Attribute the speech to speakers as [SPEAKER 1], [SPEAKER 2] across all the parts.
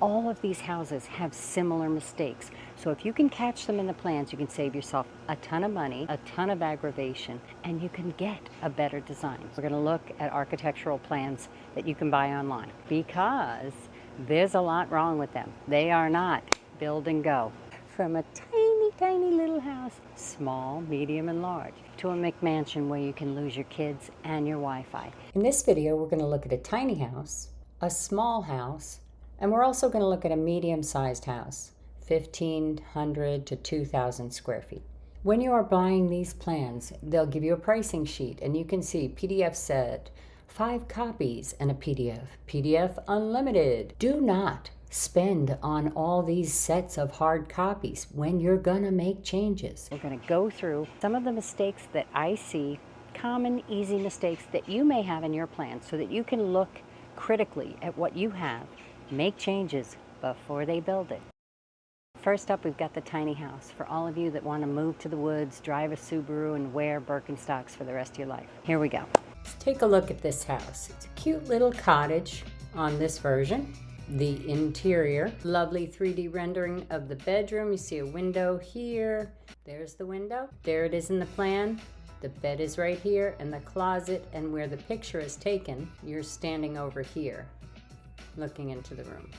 [SPEAKER 1] All of these houses have similar mistakes. So if you can catch them in the plans, you can save yourself a ton of money, a ton of aggravation, and you can get a better design. We're going to look at architectural plans that you can buy online because there's a lot wrong with them. They are not build and go. From a tiny, tiny little house, small, medium, and large, to a McMansion where you can lose your kids and your Wi-Fi. In this video, we're going to look at a tiny house, a small house, and we're also going to look at a medium-sized house, 1,500 to 2,000 square feet. When you are buying these plans, they'll give you a pricing sheet, and you can see PDF set, 5 copies, and a PDF unlimited. Do not spend on all these sets of hard copies when you're gonna make changes. We're gonna go through some of the mistakes that I see, common, easy mistakes that you may have in your plan so that you can look critically at what you have, make changes before they build it. First up, we've got the tiny house. For all of you that want to move to the woods, drive a Subaru, and wear Birkenstocks for the rest of your life. Here we go. Let's take a look at this house. It's a cute little cottage on this version. The interior, lovely 3D rendering of the bedroom. You see a window here. There's the window. There it is in the plan. The bed is right here, and the closet, and where the picture is taken, you're standing over here, looking into the room.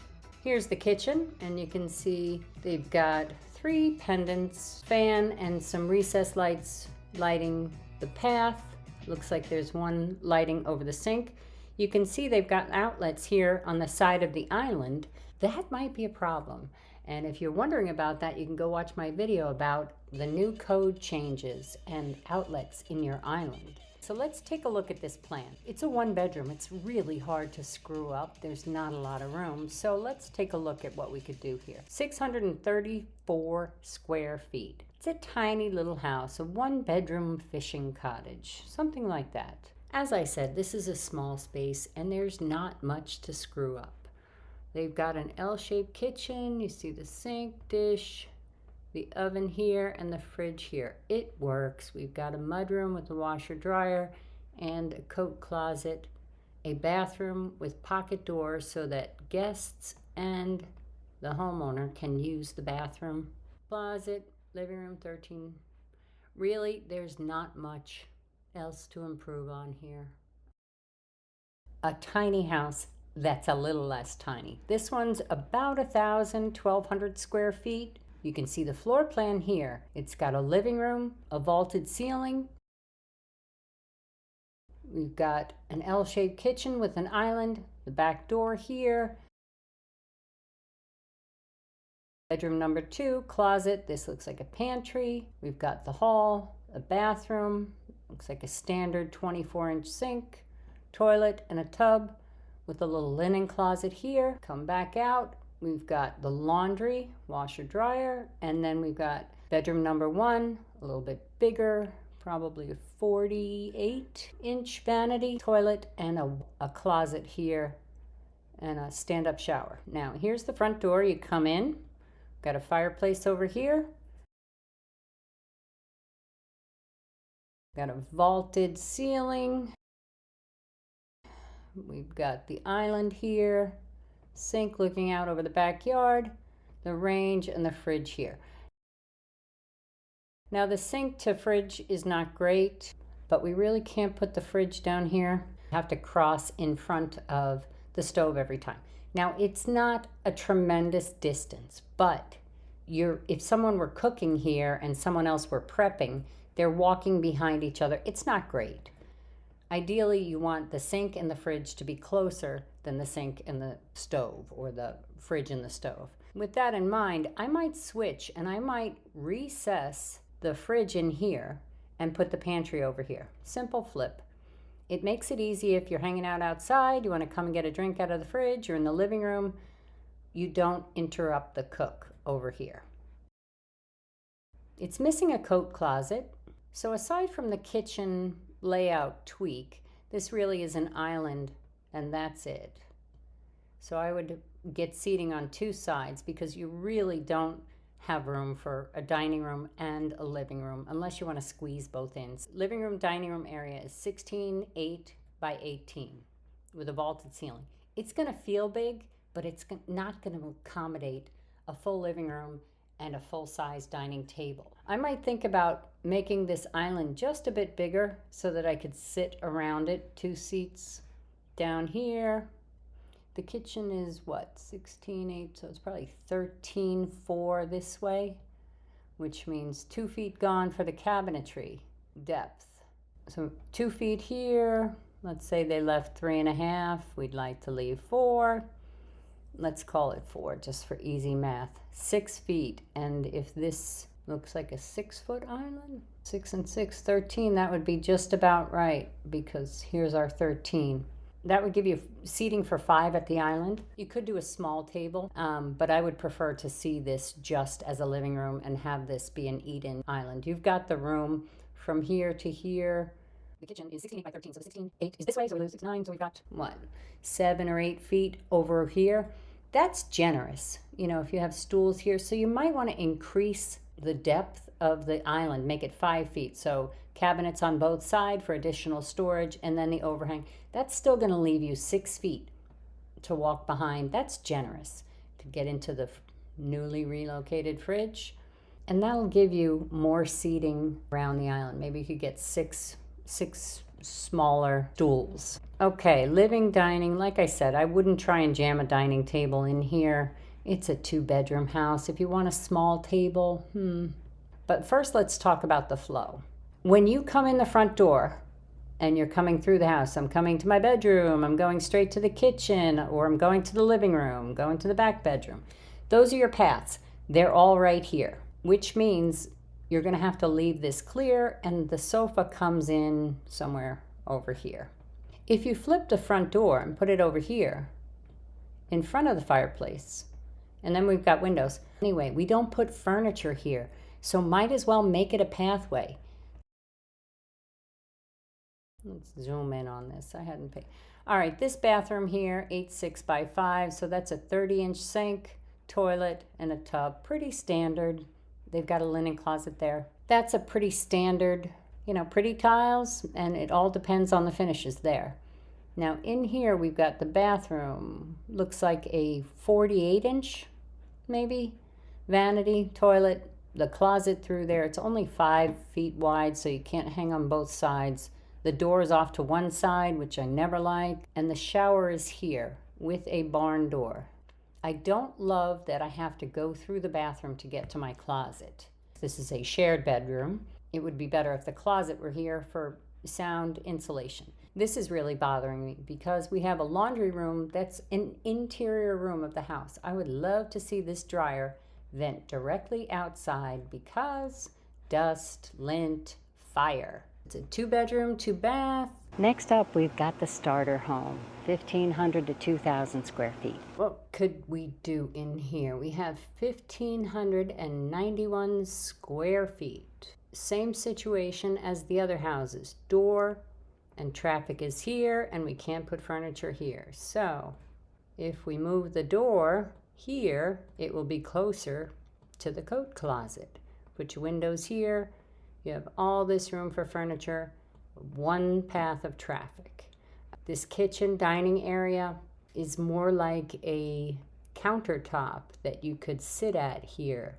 [SPEAKER 1] Here's the kitchen, and you can see they've got 3 pendants, fan, and some recessed lights lighting the path. Looks like there's one lighting over the sink. You can see they've got outlets here on the side of the island. That might be a problem. And if you're wondering about that, you can go watch my video about the new code changes and outlets in your island. So let's take a look at this plan. It's a 1-bedroom. It's really hard to screw up. There's not a lot of room. So let's take a look at what we could do here. 634 square feet. It's a tiny little house, a 1-bedroom fishing cottage, something like that. As I said, this is a small space and there's not much to screw up. They've got an L-shaped kitchen. You see the sink, dish, the oven here, and the fridge here. It works. We've got a mudroom with a washer dryer and a coat closet, a bathroom with pocket doors so that guests and the homeowner can use the bathroom. Closet, living room, 13. Really, there's not much else to improve on here. A tiny house that's a little less tiny. This one's about 1,200 square feet. You can see the floor plan here. It's got a living room, a vaulted ceiling. We've got an L-shaped kitchen with an island, the back door here. Bedroom number 2, closet. This looks like a pantry. We've got the hall, a bathroom. Looks like a standard 24-inch sink, toilet, and a tub with a little linen closet here. Come back out. We've got the laundry, washer dryer, and then we've got bedroom number 1, a little bit bigger, probably a 48-inch vanity, toilet, and a closet here, and a stand-up shower. Now, here's the front door. You come in, got a fireplace over here, got a vaulted ceiling, we've got the island here, sink looking out over the backyard, the range, and the fridge here. Now the sink to fridge is not great, but we really can't put the fridge down here. You have to cross in front of the stove every time. Now it's not a tremendous distance, but if someone were cooking here and someone else were prepping, they're walking behind each other. It's not great. Ideally, you want the sink and the fridge to be closer than the sink and the stove, or the fridge and the stove. With that in mind, I might switch and I might recess the fridge in here and put the pantry over here. Simple flip. It makes it easy if you're hanging out outside, you want to come and get a drink out of the fridge, you're in the living room, you don't interrupt the cook over here. It's missing a coat closet. So aside from the kitchen layout tweak, this really is an island and that's it. So I would get seating on 2 sides because you really don't have room for a dining room and a living room unless you want to squeeze both ends. Living room, dining room area is 16, 8 by 18 with a vaulted ceiling. It's going to feel big, but it's not going to accommodate a full living room and a full-size dining table. I might think about making this island just a bit bigger so that I could sit around it. 2 seats down here. The kitchen is what, 16.8, so it's probably 13.4 this way, which means 2 feet gone for the cabinetry depth. So 2 feet here. Let's say they left 3.5. We'd like to leave 4. Let's call it 4 just for easy math. 6 feet, and if this looks like a 6-foot island, 6 and 6, 13, that would be just about right, because here's our 13. That would give you seating for 5 at the island. You could do a small table, but I would prefer to see this just as a living room and have this be an eat-in island. You've got the room from here to here. The kitchen is 16.8 by 13, so 16.8 is this way, so we lose 6.9, so we've got, what, 7 or 8 feet over here. That's generous, you know, if you have stools here. So you might want to increase the depth of the island, make it 5 feet. So cabinets on both sides for additional storage, and then the overhang. That's still going to leave you 6 feet to walk behind. That's generous to get into the newly relocated fridge. And that'll give you more seating around the island. Maybe you could get six smaller stools. Okay, living, dining. Like I said, I wouldn't try and jam a dining table in here. It's a 2-bedroom house. If you want a small table, But first, let's talk about the flow. When you come in the front door and you're coming through the house, I'm coming to my bedroom, I'm going straight to the kitchen, or I'm going to the living room, going to the back bedroom. Those are your paths. They're all right here, which means you're going to have to leave this clear, and the sofa comes in somewhere over here. If you flip the front door and put it over here in front of the fireplace, and then we've got windows. Anyway, we don't put furniture here, so might as well make it a pathway. Let's zoom in on this. I hadn't paid. All right, this bathroom here, 8.6 by 5, so that's a 30-inch sink, toilet, and a tub. Pretty standard. They've got a linen closet there. That's a pretty standard, you know, pretty tiles, and it all depends on the finishes there. Now in here we've got the bathroom. Looks like a 48-inch, maybe, vanity, toilet, the closet through there. It's only 5 feet wide, so you can't hang on both sides. The door is off to one side, which I never like, and the shower is here with a barn door. I don't love that I have to go through the bathroom to get to my closet. This is a shared bedroom. It would be better if the closet were here for sound insulation. This is really bothering me because we have a laundry room that's an interior room of the house. I would love to see this dryer vent directly outside because dust, lint, fire. It's a 2-bedroom, 2-bath. Next up, we've got the starter home, 1,500 to 2,000 square feet. What could we do in here? We have 1,591 square feet. Same situation as the other houses. Door and traffic is here, and we can't put furniture here. So if we move the door here, it will be closer to the coat closet. Put your windows here. You have all this room for furniture, one path of traffic. This kitchen dining area is more like a countertop that you could sit at here,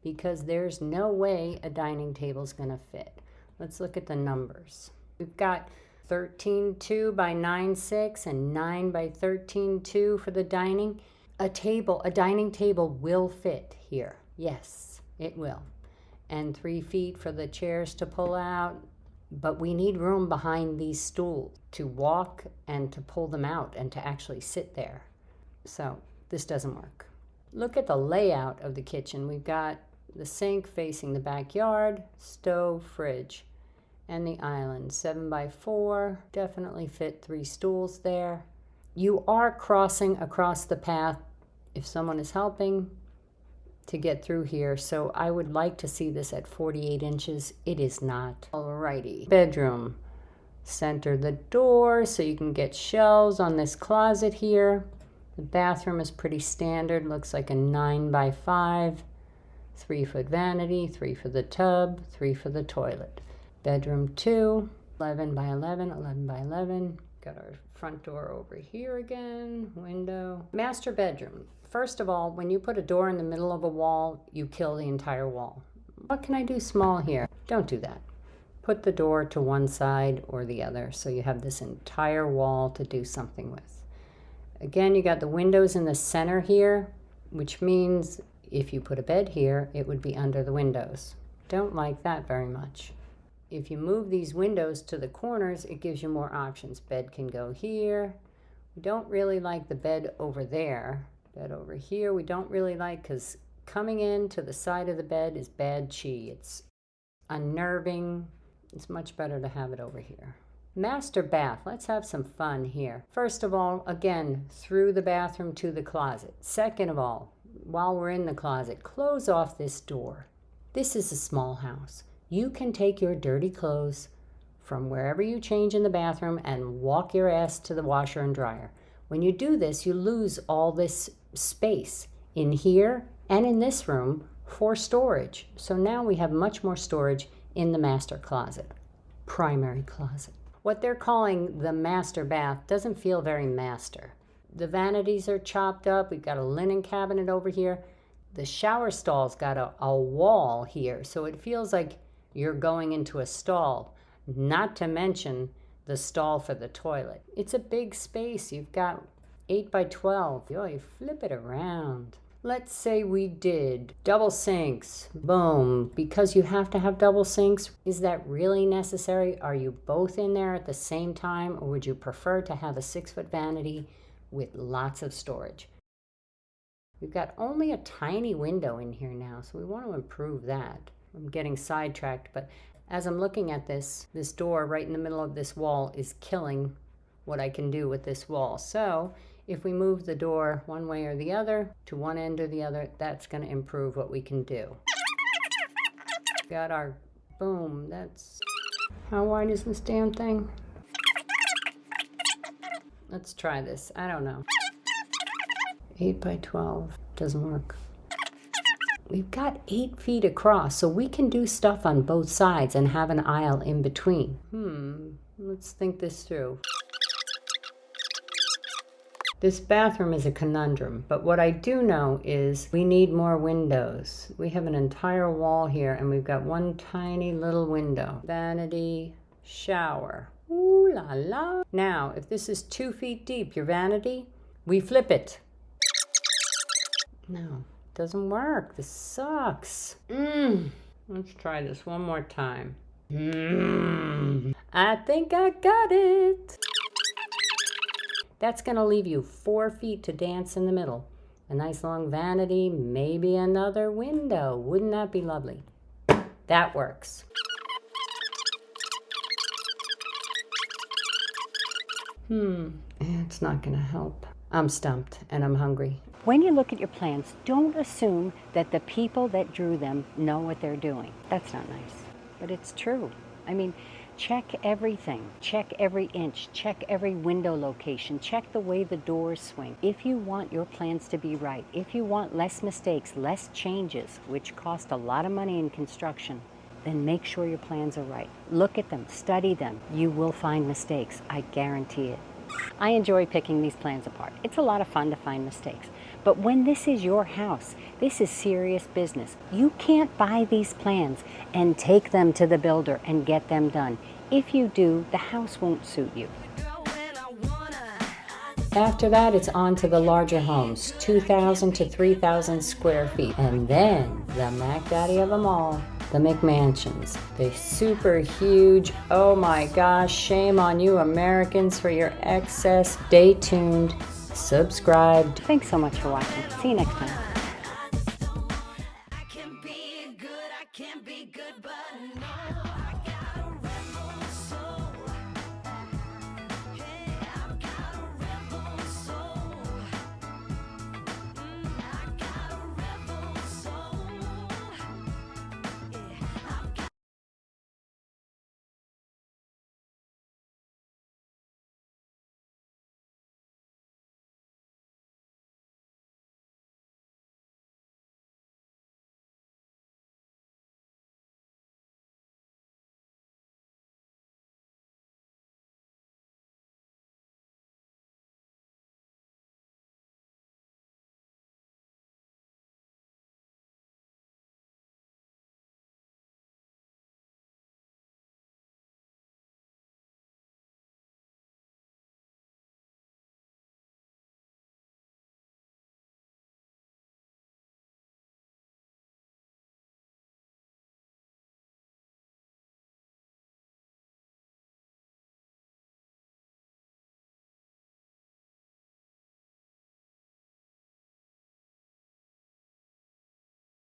[SPEAKER 1] because there's no way a dining table is going to fit. Let's look at the numbers. We've got 13.2 by 9.6 and 9 by 13.2 for the dining. A dining table will fit here. Yes, it will. And 3 feet for the chairs to pull out. But we need room behind these stools to walk and to pull them out and to actually sit there. So this doesn't work. Look at the layout of the kitchen. We've got the sink facing the backyard, stove, fridge, and the island. 7 by 4, definitely fit 3 stools there. You are crossing across the path if someone is helping to get through here, so I would like to see this at 48 inches. It is not. Alrighty. Bedroom. Center the door so you can get shelves on this closet here. The bathroom is pretty standard. Looks like a 9 by 5. 3-foot vanity, 3 for the tub, 3 for the toilet. Bedroom 2, 11 by 11, 11 by 11. Got our front door over here again, window. Master bedroom. First of all, when you put a door in the middle of a wall, you kill the entire wall. What can I do small here? Don't do that. Put the door to one side or the other so you have this entire wall to do something with. Again, you got the windows in the center here, which means if you put a bed here, it would be under the windows. Don't like that very much. If you move these windows to the corners, it gives you more options. Bed can go here. We don't really like the bed over there. Bed over here we don't really like because coming in to the side of the bed is bad chi. It's unnerving. It's much better to have it over here. Master bath. Let's have some fun here. First of all, again, through the bathroom to the closet. Second of all, while we're in the closet, close off this door. This is a small house. You can take your dirty clothes from wherever you change in the bathroom and walk your ass to the washer and dryer. When you do this, you lose all this space in here and in this room for storage. So now we have much more storage in the master closet, primary closet. What they're calling the master bath doesn't feel very master. The vanities are chopped up. We've got a linen cabinet over here. The shower stall's got a wall here, so it feels like you're going into a stall, not to mention the stall for the toilet. It's a big space. You've got 8 by 12. Oh, you flip it around. Let's say we did double sinks. Boom. Because you have to have double sinks, is that really necessary? Are you both in there at the same time, or would you prefer to have a 6-foot vanity with lots of storage? We've got only a tiny window in here now, so we want to improve that. I'm getting sidetracked, but as I'm looking at this door right in the middle of this wall is killing what I can do with this wall. So if we move the door one way or the other, to one end or the other, that's going to improve what we can do. Got our, boom, that's, how wide is this damn thing? Let's try this, I don't know. 8 by 12, doesn't work. We've got 8 feet across, so we can do stuff on both sides and have an aisle in between. Let's think this through. This bathroom is a conundrum, but what I do know is we need more windows. We have an entire wall here, and we've got one tiny little window. Vanity, shower. Ooh la la. Now, if this is 2 feet deep, your vanity, we flip it. No. Doesn't work. This sucks. Let's try this one more time. I think I got it. That's going to leave you 4 feet to dance in the middle. A nice long vanity, maybe another window. Wouldn't that be lovely? That works. It's not going to help. I'm stumped and I'm hungry. When you look at your plans, don't assume that the people that drew them know what they're doing. That's not nice, but it's true. I mean, check everything. Check every inch. Check every window location. Check the way the doors swing. If you want your plans to be right, if you want less mistakes, less changes, which cost a lot of money in construction, then make sure your plans are right. Look at them, study them. You will find mistakes, I guarantee it. I enjoy picking these plans apart. It's a lot of fun to find mistakes. But when this is your house, this is serious business. You can't buy these plans and take them to the builder and get them done. If you do, the house won't suit you. After that, it's on to the larger homes, 2,000 to 3,000 square feet. And then the Mac Daddy of them all, the McMansions, the super huge, oh my gosh, shame on you Americans for your excess. Stay tuned, subscribe. Thanks so much for watching. See you next time.